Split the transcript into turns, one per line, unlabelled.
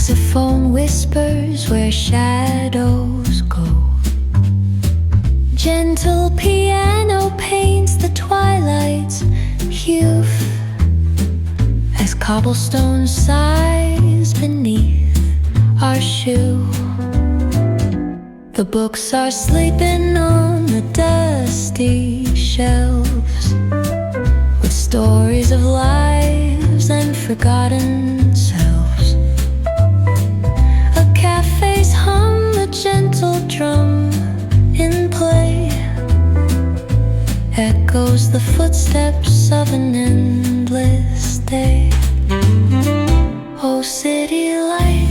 Saxophone whispers where shadows go. Gentle piano paints the twilight's hue as cobblestone sighs beneath our shoe. The books are sleeping on the dusty shelves with stories of lives and forgotten selves. A cafe's hum, a gentle drum in play, echoes the footsteps of an endless day. Oh, city light,